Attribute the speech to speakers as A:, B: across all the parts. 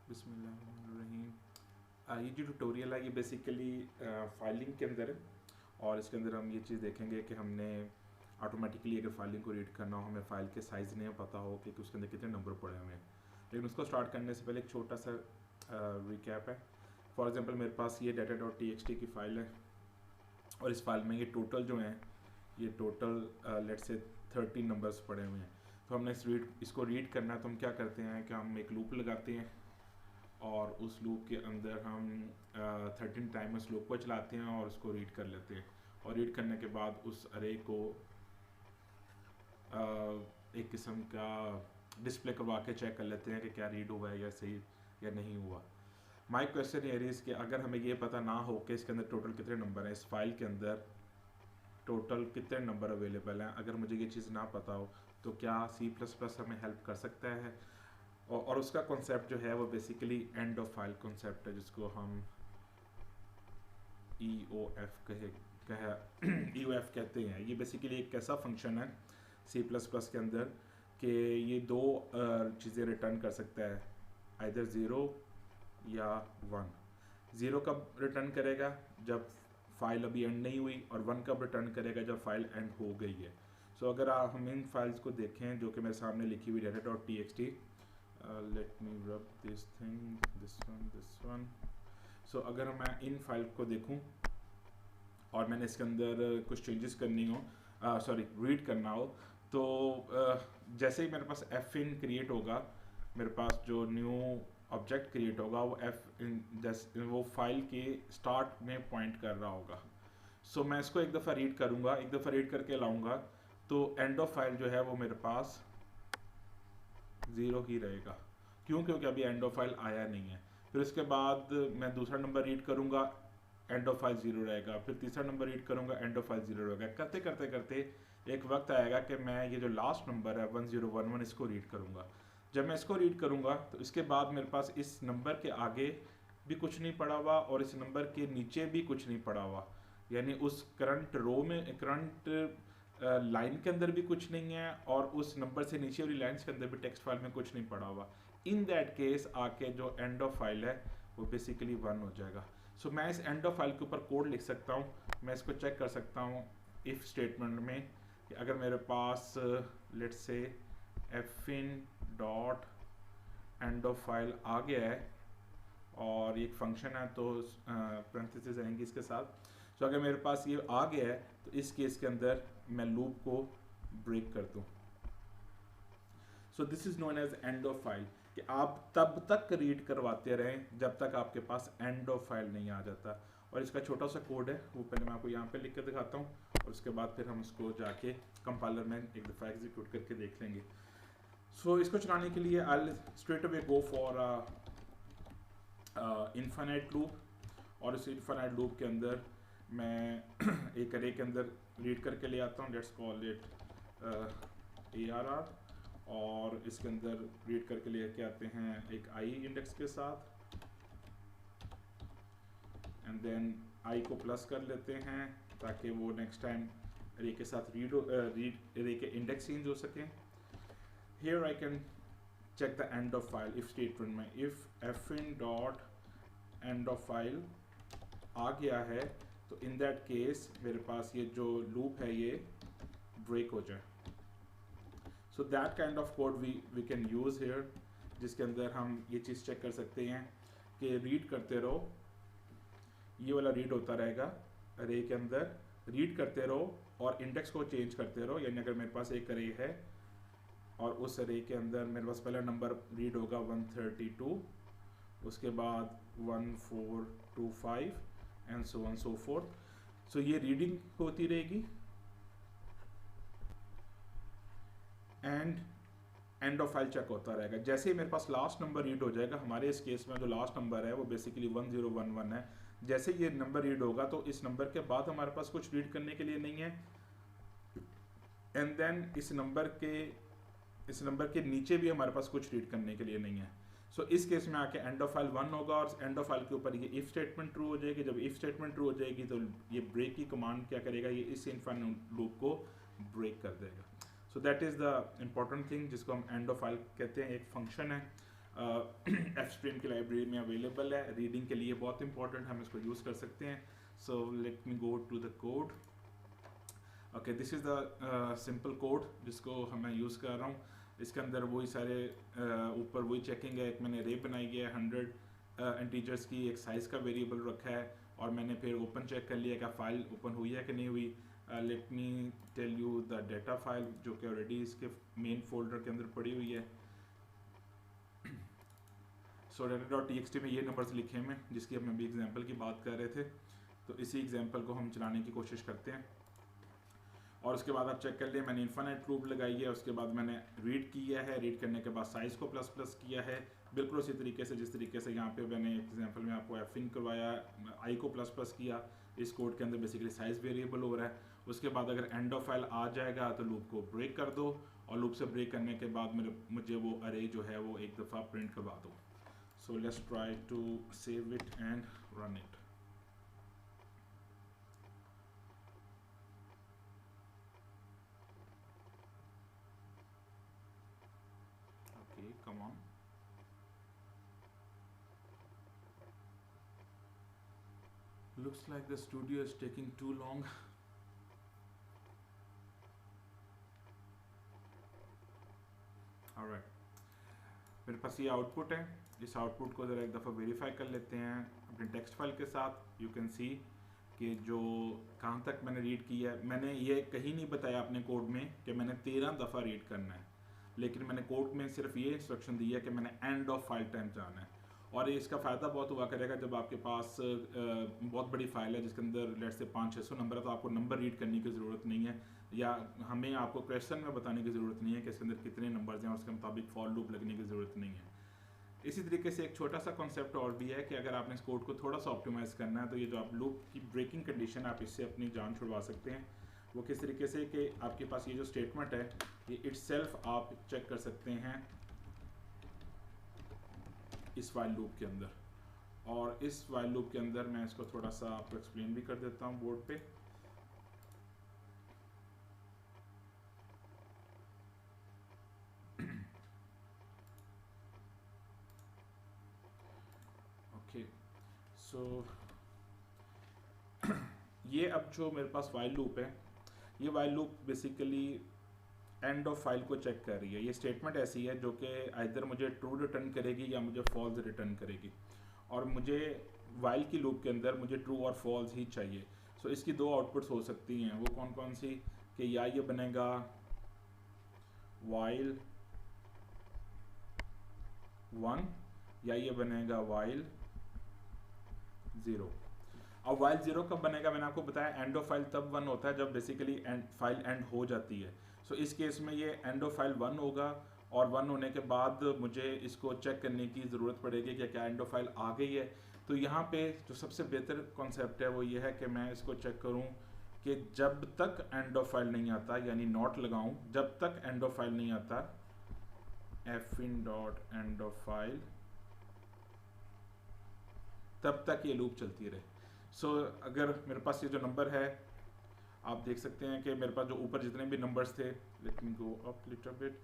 A: बिस्मिल्लाहिर्रहमानिर्रहीम। ये जो ट्यूटोरियल है ये बेसिकली फाइलिंग के अंदर है और इसके अंदर हम ये चीज़ देखेंगे कि हमने ऑटोमेटिकली अगर फाइलिंग को रीड करना हो, हमें फ़ाइल के साइज़ नहीं पता हो कि उसके अंदर कितने नंबर पड़े हुए हैं, लेकिन उसको स्टार्ट करने से पहले एक छोटा सा रिकैप है। फॉर एग्जांपल मेरे पास ये data.txt की फ़ाइल है और इस फाइल में ये टोटल जो हैं ये टोटल लेट्स से 13 नंबर्स पड़े हुए हैं। तो हमने इसको रीड करना है तो हम क्या करते हैं कि हम एक लूप लगाते हैं और उस लूप के अंदर हम 13 टाइम उस लूप को चलाते हैं और उसको रीड कर लेते हैं और रीड करने के बाद उस अरे को एक किस्म का डिस्प्ले करवा के चेक कर लेते हैं कि क्या रीड हुआ है या सही या नहीं हुआ। माई क्वेश्चन ये इज़ कि अगर हमें ये पता ना हो कि इसके अंदर टोटल कितने नंबर हैं, इस फाइल के अंदर टोटल कितने नंबर अवेलेबल हैं, अगर मुझे ये चीज़ ना पता हो तो क्या C++ हमें हेल्प कर सकता है। और उसका कॉन्सेप्ट जो है वो basically and of file concept है, जिसको हम EOF EOF कहते हैं। ये बेसिकली एक ऐसा फंक्शन है C++ के अंदर कि ये दो चीज़ें रिटर्न कर सकता है, आइदर 0 या 1। 0 कब रिटर्न करेगा जब फाइल अभी एंड नहीं हुई और 1 कब रिटर्न करेगा जब फाइल एंड हो गई है। सो अगर हम इन फाइल्स को देखें जो कि मेरे सामने लिखी हुई data.txt, let me rub this thing, this one। सो अगर मैं इन फाइल को देखूं और मैंने इसके अंदर कुछ चेंजेस करनी हो, रीड करना हो, तो जैसे ही मेरे पास fin क्रिएट होगा, मेरे पास जो न्यू ऑब्जेक्ट क्रिएट होगा वो फाइल के स्टार्ट में पॉइंट कर रहा होगा। सो मैं इसको एक दफ़ा रीड करूँगा, एक दफ़ा रीड करके लाऊंगा तो एंड ऑफ फाइल जो है वो मेरे पास 0 ही रहेगा। क्यों? क्योंकि अभी एंड ऑफ फाइल आया नहीं है। फिर उसके बाद मैं दूसरा नंबर रीड करूँगा, एंड ऑफ फाइल 0 रहेगा। फिर तीसरा नंबर रीड करूँगा, एंड ऑफ फाइल 0 रहेगा। करते करते करते एक वक्त आएगा कि मैं ये जो लास्ट नंबर है 1011 इसको रीड करूँगा। जब मैं इसको रीड करूँगा तो इसके बाद मेरे पास इस नंबर के आगे भी कुछ नहीं पड़ा हुआ और इस नंबर के नीचे भी कुछ नहीं पड़ा हुआ, यानी उस करंट रो में करंट लाइन के अंदर भी कुछ नहीं है और उस नंबर से नीचे वाली लाइन्स के अंदर भी टेक्स्ट फाइल में कुछ नहीं पड़ा हुआ। इन दैट केस आके जो एंड ऑफ फाइल है वो बेसिकली 1 हो जाएगा। सो मैं इस एंड ऑफ फाइल के ऊपर कोड लिख सकता हूँ। मैं इसको चेक कर सकता हूँ इफ़ स्टेटमेंट में कि अगर मेरे पास let's say fin dot end of file आ गया है और एक फंक्शन है तो पैरेंथेसिस आएंगी इसके साथ। सो अगर मेरे पास ये आ गया है तो इस केस के अंदर मैं लूप को ब्रेक कर दूँ। So this is known as end of file, कि आप तब तक रीड करवाते रहें जब तक आपके पास एंड ऑफ फाइल नहीं आ जाता। और इसका छोटा सा कोड है वो पहले मैं आपको यहाँ पे लिख कर दिखाता हूँ और उसके बाद फिर हम उसको जाके कंपाइलर में एक दफ़ा एग्जीक्यूट करके देख लेंगे। सो इसको चलाने के लिए I straight away go for infinite loop, और इस इनफाइनाइट लूप के अंदर मैं एक अरे के अंदर रीड करके ले आता हूँ, लेट्स कॉल इट ARR, और इसके अंदर रीड करके लेके आते हैं एक i इंडेक्स के साथ एंड देन i को प्लस कर लेते हैं ताकि वो नेक्स्ट टाइम अरे के साथ रीड अरे के इंडेक्स चेंज हो सके। Here I can check the end of file if statement में if fin dot end of file आ गया है तो इन दैट केस मेरे पास ये जो लूप है ये ब्रेक हो जाए। So that kind of code we can use here, जिसके अंदर हम ये चीज़ चेक कर सकते हैं कि रीड करते रहो, ये वाला रीड होता रहेगा अरे के अंदर, रीड करते रहो और इंडेक्स को चेंज करते रहो। यानी अगर मेरे पास एक अरे है और उस अरे के अंदर मेरे पास पहला नंबर रीड होगा 132, उसके बाद 1425 and so on so forth. So ये रीडिंग होती रहेगी and end of file check होता रहेगा। जैसे ही मेरे पास लास्ट नंबर रीड हो जाएगा, हमारे इस केस में जो लास्ट नंबर है वो बेसिकली 1011 है, जैसे ये नंबर रीड होगा तो इस नंबर के बाद हमारे पास कुछ रीड करने के लिए नहीं है एंड देन इस नंबर के नीचे भी हमारे पास कुछ रीड करने के लिए नहीं है। सो इस केस में आके एंड ऑफ फाइल 1 होगा और एंड ऑफ फाइल के ऊपर ये इफ स्टेटमेंट ट्रू हो जाएगी। जब इफ स्टेटमेंट ट्रू हो जाएगी तो ये ब्रेक की कमांड क्या करेगा, ये इस इनफाइनाइट लूप को ब्रेक कर देगा। So that is the important thing जिसको हम एंड ऑफ फाइल कहते हैं। एक फंक्शन है स्ट्रीम की लाइब्रेरी में अवेलेबल है, रीडिंग के लिए बहुत इंपॉर्टेंट, हम इसको यूज़ कर सकते हैं। So let me go to the code. Okay, this is the simple code जिसको मैं यूज़ कर रहा हूँ। इसके अंदर वही सारे ऊपर वही चेकिंग है। एक मैंने रे बनाई है 100 इंटीजर्स की, एक साइज़ का वेरिएबल रखा है, और मैंने फिर ओपन चेक कर लिया कि फाइल ओपन हुई है कि नहीं हुई। Let me tell you the data file जो कि ऑलरेडी इसके मेन फोल्डर के अंदर पड़ी हुई है। सो data.txt में ये नंबर्स लिखे हैं जिसकी हम अभी एग्जांपल की बात कर रहे थे। तो इसी एग्जांपल को हम चलाने की कोशिश करते हैं, और उसके बाद आप चेक कर लिए मैंने इन्फिनिट लूप लगाई है। उसके बाद मैंने रीड किया है, रीड करने के बाद साइज़ को प्लस प्लस किया है, बिल्कुल उसी तरीके से जिस तरीके से यहाँ पे मैंने एग्जांपल में आपको एफिन करवाया, आई को प्लस प्लस किया। इस कोड के अंदर बेसिकली साइज़ वेरिएबल हो रहा है। उसके बाद अगर एंड ऑफ फाइल आ जाएगा तो लूप को ब्रेक कर दो, और लूप से ब्रेक करने के बाद मुझे वो अरे जो है वो एक दफ़ा प्रिंट करवा दो। So let's try to save it and run it. Okay, come on. Looks like the studio is taking too long. Alright, मेरे पास ये आउटपुट है। इस आउटपुट को ज़रा एक दफ़ा वेरीफाई कर लेते हैं अपने टेक्स्ट फाइल के साथ। यू कैन सी कि जो कहाँ तक मैंने रीड किया है। मैंने ये कहीं नहीं बताया अपने कोड में कि मैंने 13 दफ़ा रीड करना है, लेकिन मैंने कोड में सिर्फ ये इंस्ट्रक्शन दी है कि मैंने एंड ऑफ फाइल टाइम जाना है। और इसका फ़ायदा बहुत हुआ करेगा जब आपके पास बहुत बड़ी फाइल है जिसके अंदर लेट से 500-600 नंबर है, तो आपको नंबर रीड करने की ज़रूरत नहीं है, या हमें आपको क्वेश्चन में बताने की ज़रूरत नहीं है कि इसके अंदर कितने नंबर्स हैं, और उसके मुताबिक फॉर लूप लगने की ज़रूरत नहीं है। इसी तरीके से एक छोटा सा कॉन्सेप्ट और भी है कि अगर आपने इस कोड को थोड़ा सा ऑप्टिमाइज़ करना है तो ये जो आप लूप की ब्रेकिंग कंडीशन आप इससे अपनी जान छुड़वा सकते हैं। वो किस तरीके से कि आपके पास ये जो स्टेटमेंट है ये इटसेल्फ आप चेक कर सकते हैं इस वाइल लूप के अंदर। और इस वाइल लूप के अंदर मैं इसको थोड़ा सा आपको एक्सप्लेन भी कर देता हूँ बोर्ड पे। ओके, सो ये अब जो मेरे पास वाइल लूप है, ये while loop basically and of file को चेक कर रही है। ये स्टेटमेंट ऐसी है जो कि आइदर मुझे ट्रू रिटर्न करेगी या मुझे फॉल्स रिटर्न करेगी, और मुझे वाइल की लूप के अंदर मुझे ट्रू और फॉल्स ही चाहिए। सो इसकी दो आउटपुट्स हो सकती हैं, वो कौन कौन सी कि या ये बनेगा वाइल 1 या ये बनेगा वाइल 0। अब वाइल 0 कब बनेगा, मैंने आपको बताया एंड ऑफ फाइल तब 1 होता है जब बेसिकली फाइल एंड हो जाती है। सो इस केस में ये एंड ऑफ फाइल 1 होगा, और 1 होने के बाद मुझे इसको चेक करने की ज़रूरत पड़ेगी कि क्या एंड ऑफ फाइल आ गई है। तो यहाँ पे जो सबसे बेहतर कॉन्सेप्ट है वो ये है कि मैं इसको चेक करूँ कि जब तक एंड ऑफ फाइल नहीं आता, यानी नॉट लगाऊँ, जब तक एंड ऑफ फाइल नहीं आता fin dot end of file, तब तक ये लूप चलती रहे। सो अगर मेरे पास ये जो नंबर है आप देख सकते हैं कि मेरे पास जो ऊपर जितने भी नंबर्स थे, let me go up little bit.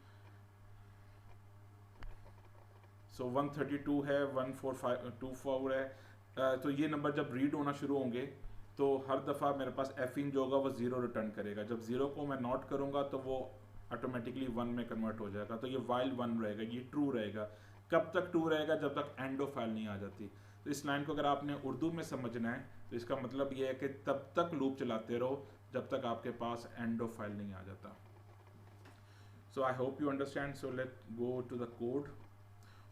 A: So 132 है, 14524 है। तो ये नंबर जब रीड होना शुरू होंगे तो हर दफ़ा मेरे पास एफिन जो होगा वो 0 रिटर्न करेगा। जब 0 को मैं नॉट करूँगा तो वो ऑटोमेटिकली 1 में कन्वर्ट हो जाएगा। तो ये वाइल 1 रहेगा, ये ट्रू रहेगा। कब तक ट्रू रहेगा, जब तक एंड ऑफ फाइल नहीं आ जाती। तो इस लाइन को अगर आपने उर्दू में समझना है तो इसका मतलब ये है कि तब तक लूप चलाते रहो जब तक आपके पास एंड ऑफ फाइल नहीं आ जाता। So I hope you understand. So let go to the code.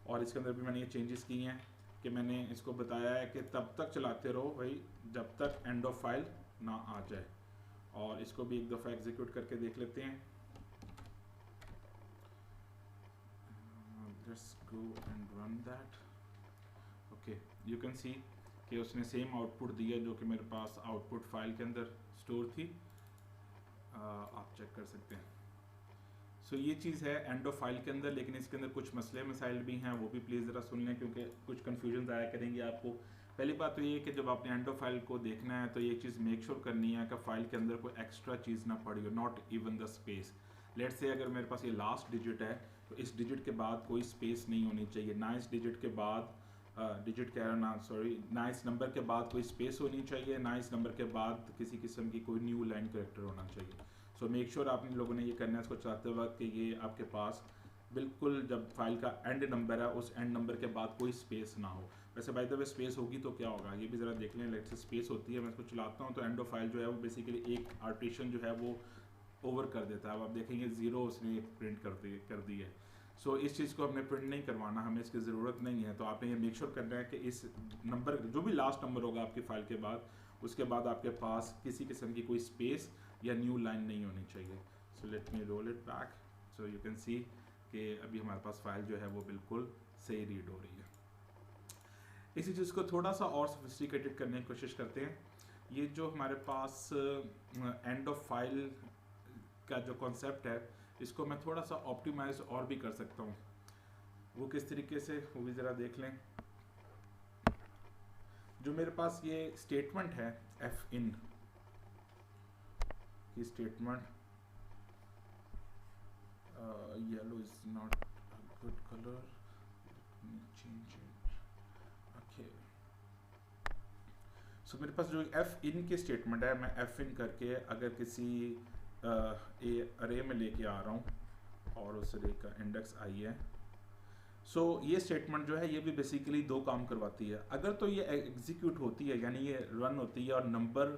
A: और इसके अंदर भी मैंने ये चेंजेस की हैं कि मैंने इसको बताया है कि तब तक चलाते रहो भाई जब तक एंड ऑफ फाइल ना आ जाए। और इसको भी एक दफ़ा एग्जीक्यूट करके देख लेते हैं। Let's go and run that. Okay, you can see कि उसने सेम आउटपुट दिया जो कि मेरे पास आउटपुट फाइल के अंदर स्टोर थी। आप चेक कर सकते हैं। सो ये चीज़ है एंड ऑफ फाइल के अंदर, लेकिन इसके अंदर कुछ मसले मसाइल भी हैं, वो भी प्लीज़ ज़रा सुन लें क्योंकि कुछ कन्फ्यूजन आया करेंगे आपको। पहली बात तो ये है कि जब आपने एंड ऑफ फाइल को देखना है तो ये चीज़ मेक श्योर करनी है कि फाइल के अंदर कोई एक्स्ट्रा चीज़ ना पड़ी हो, not even the space. Let's say अगर मेरे पास ये लास्ट डिजिट है तो इस डिजिट के बाद कोई स्पेस नहीं होनी चाहिए, ना इस डिजिट के बाद डिजिट कह रहा ना सॉरी ना इस नंबर के बाद कोई स्पेस होनी चाहिए, ना इस नंबर के बाद किसी किस्म की कोई न्यू लाइन करेक्टर होना चाहिए। सो मेक श्योर आप लोगों ने ये करना है इसको चलाते वक्त कि ये आपके पास बिल्कुल जब फाइल का एंड नंबर है उस एंड नंबर के बाद कोई स्पेस ना हो। वैसे बाय द वे स्पेस होगी तो क्या होगा ये भी ज़रा देख लें। लेट्स से स्पेस होती है, मैं इसको चलाता हूँ तो एंड ऑफ फाइल जो है वो बेसिकली एक आर्टिशन जो है वो ओवर कर देता है। अब आप देखेंगे ज़ीरो उसने प्रिंट कर दी है। सो इस चीज़ को हमने प्रिंट नहीं करवाना, हमें इसकी ज़रूरत नहीं है। तो आपने ये मेक श्योर करना है कि इस नंबर जो भी लास्ट नंबर होगा आपकी फाइल के बाद उसके बाद आपके पास किसी किस्म की कोई स्पेस या न्यू लाइन नहीं होनी चाहिए। So let me roll it back so you can see कि अभी हमारे पास फाइल जो है वो बिल्कुल सही रीड हो रही है। इसी चीज़ को थोड़ा सा और सोफिस्टिकेटेड करने की कोशिश करते हैं। ये जो हमारे पास एंड ऑफ फाइल का जो कॉन्सेप्ट है इसको मैं थोड़ा सा ऑप्टिमाइज और भी कर सकता हूँ। वो किस तरीके से वो भी ज़रा देख लें। जो मेरे पास ये स्टेटमेंट है एफ इन की statement, yellow is not a good colour, change it. Okay so मेरे पास जो एफ इन की स्टेटमेंट है, मैं एफ इन करके अगर किसी अरे में लेके आ रहा हूँ और उस अरे का इंडेक्स आई है। सो ये स्टेटमेंट जो है ये भी बेसिकली दो काम करवाती है। अगर तो ये एग्जीक्यूट होती है यानी ये रन होती है और नंबर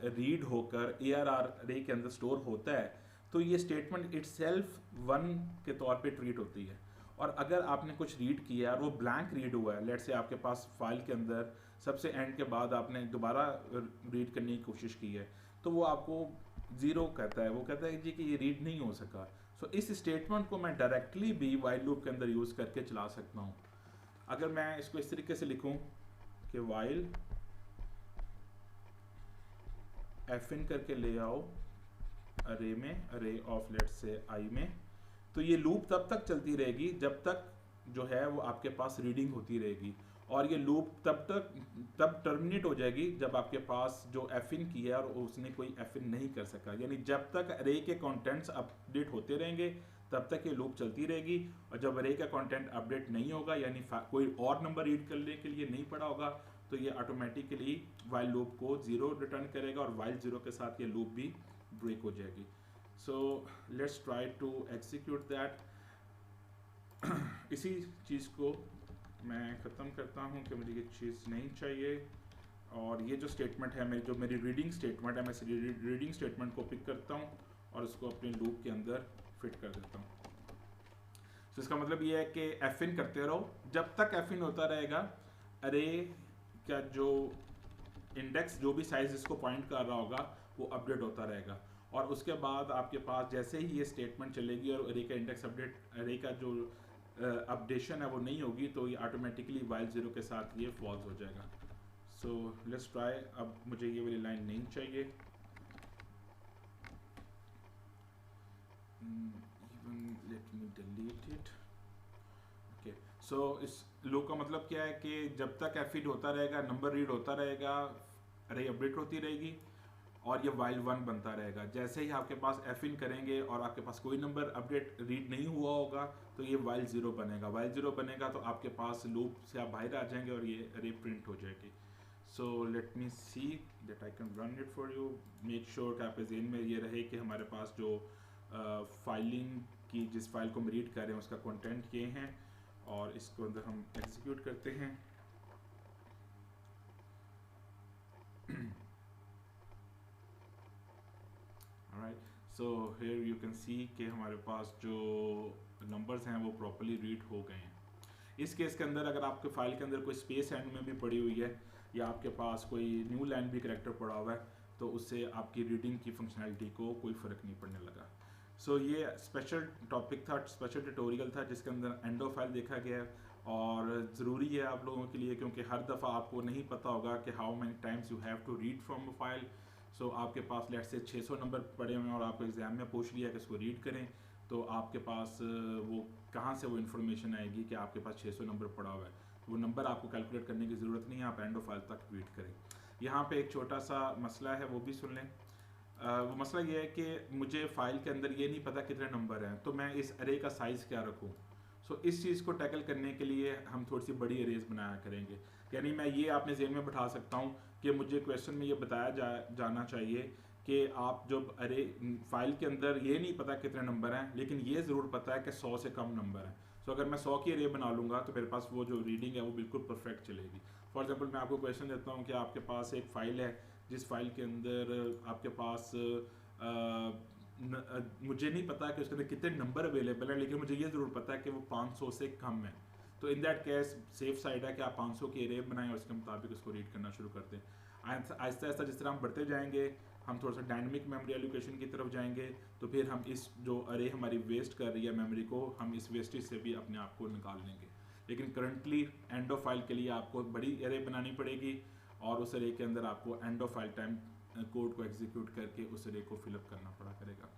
A: रीड होकर ARR अरे के अंदर स्टोर होता है तो ये स्टेटमेंट इटसेल्फ 1 के तौर पे ट्रीट होती है। और अगर आपने कुछ रीड किया और वो ब्लैंक रीड हुआ है, लेट्स से आपके पास फाइल के अंदर सबसे एंड के बाद आपने दोबारा रीड करने की कोशिश की है तो वो आपको ज़ीरो कहता है, वो कहता है जी कि ये रीड नहीं हो सका। सो इस स्टेटमेंट को मैं डायरेक्टली भी वाइल लूप के अंदर यूज़ करके चला सकता हूँ। अगर मैं इसको इस तरीके से लिखूँ कि वाइल एफ इन करके ले आओ अरे में, अरे ऑफ लेट्स से आई में, तो ये लूप तब तक चलती रहेगी जब तक जो है वो आपके पास रीडिंग होती रहेगी। और ये लूप तब टर्मिनेट हो जाएगी जब आपके पास जो एफ इन किया और उसने कोई एफ इन नहीं कर सका। यानी जब तक अरे के कंटेंट्स अपडेट होते रहेंगे तब तक ये लूप चलती रहेगी। और जब अरे का कंटेंट अपडेट नहीं होगा यानी कोई और नंबर रीड करने के लिए नहीं पड़ा होगा तो ये ऑटोमेटिकली वाइल लूप को 0 रिटर्न करेगा और वाइल 0 के साथ ये लूप भी ब्रेक हो जाएगी। So let's try to execute that. इसी चीज़ को मैं ख़त्म करता हूँ कि मुझे ये चीज़ नहीं चाहिए। और ये जो स्टेटमेंट है मेरी रीडिंग स्टेटमेंट है, मैं इस रीडिंग स्टेटमेंट को पिक करता हूँ और उसको अपने लूप के अंदर फिट कर देता हूँ। तो इसका मतलब ये है कि एफ इन करते रहो, जब तक एफ इन होता रहेगा अरे का जो इंडेक्स जो भी साइज इसको पॉइंट कर रहा होगा वो अपडेट होता रहेगा। और उसके बाद आपके पास जैसे ही ये स्टेटमेंट चलेगी और अरे का इंडेक्स अपडेट, अरे का जो अपडेशन है वो नहीं होगी तो ये ऑटोमेटिकली वाइल 0 के साथ ये फॉल्स हो जाएगा। सो लेट्स ट्राई। अब मुझे ये वाली लाइन नहीं चाहिए। Even let me delete it. Okay so इस लूप का मतलब क्या है कि जब तक एफ इन होता रहेगा, नंबर रीड होता रहेगा, अरे अपडेट होती रहेगी और ये वाइल 1 बनता रहेगा। जैसे ही आपके पास एफ इन करेंगे और आपके पास कोई नंबर अपडेट रीड नहीं हुआ होगा तो ये वाइल 0 बनेगा। वाइल 0 बनेगा तो आपके पास लूप से आप बाहर आ जाएंगे और ये अरे प्रिंट हो जाएगी। सो let me see that I can run it for you. Make sure कि आपके ज़हन में ये रहे कि हमारे पास जो फाइलिंग की जिस फाइल को हम रीड कर रहे हैं उसका कंटेंट ये हैं और इसको अंदर हम एग्जीक्यूट करते हैं। So here you can see कि हमारे पास जो नंबर्स हैं वो प्रॉपर्ली रीड हो गए हैं। इस केस के अंदर अगर आपके फाइल के अंदर कोई स्पेस एंड में भी पड़ी हुई है या आपके पास कोई न्यू लाइन भी करेक्टर पड़ा हुआ है तो उससे आपकी रीडिंग की फंक्शनैलिटी को कोई फ़र्क नहीं पड़ने लगा। सो ये स्पेशल टॉपिक था, स्पेशल ट्यूटोरियल था जिसके अंदर एंड ऑफ फाइल देखा गया है। और ज़रूरी है आप लोगों के लिए क्योंकि हर दफ़ा आपको नहीं पता होगा कि how many times you have to read from a file. So आपके पास लेट से 600 नंबर पड़े हुए हैं और आपको एग्ज़ाम में पूछ लिया कि इसको रीड करें तो आपके पास वो कहाँ से वो इन्फॉर्मेशन आएगी कि आपके पास 600 नंबर पड़ा हुआ है। वो नंबर आपको कैलकुलेट करने की ज़रूरत नहीं है, आप एंड ऑफ फाइल तक रीड करें। यहाँ पे एक छोटा सा मसला है वो भी सुन लें। वो मसला ये है कि मुझे फ़ाइल के अंदर ये नहीं पता कितने नंबर हैं, तो मैं इस अरे का साइज़ क्या रखूँ। सो इस चीज़ को टैकल करने के लिए हम थोड़ी सी बड़ी अरेज बनाया करेंगे। यानी मैं ये आपने ज़हन में बैठा सकता हूँ कि मुझे क्वेश्चन में ये बताया जाना चाहिए कि आप जब अरे फाइल के अंदर ये नहीं पता कितने नंबर हैं, लेकिन ये ज़रूर पता है कि 100 से कम नंबर हैं। सो अगर मैं 100 की अरे बना लूँगा तो मेरे पास वो जो रीडिंग है वो बिल्कुल परफेक्ट चलेगी। फॉर एग्जांपल मैं आपको क्वेश्चन देता हूँ कि आपके पास एक फ़ाइल है जिस फाइल के अंदर आपके पास मुझे नहीं पता कि उसके अंदर कितने नंबर अवेलेबल हैं, लेकिन मुझे ये ज़रूर पता है कि वो 500 से कम है। तो in that case safe side है कि आप 500 की अरे बनाएं और उसके मुताबिक उसको रीड करना शुरू कर दें। आहिस्ता आहिस्ता जिस तरह हम बढ़ते जाएंगे, हम थोड़ा सा डायनेमिक मेमोरी एलोकेशन की तरफ जाएंगे, तो फिर हम इस जो अरे हमारी वेस्ट कर रही है मेमोरी को, हम इस वेस्टेज से भी अपने आप को निकाल लेंगे। लेकिन करंटली एंड ऑफ फाइल के लिए आपको बड़ी अरे बनानी पड़ेगी और उस अरे के अंदर आपको and of file time code को एग्जीक्यूट करके उस अरे को फिलअप करना पड़ा करेगा।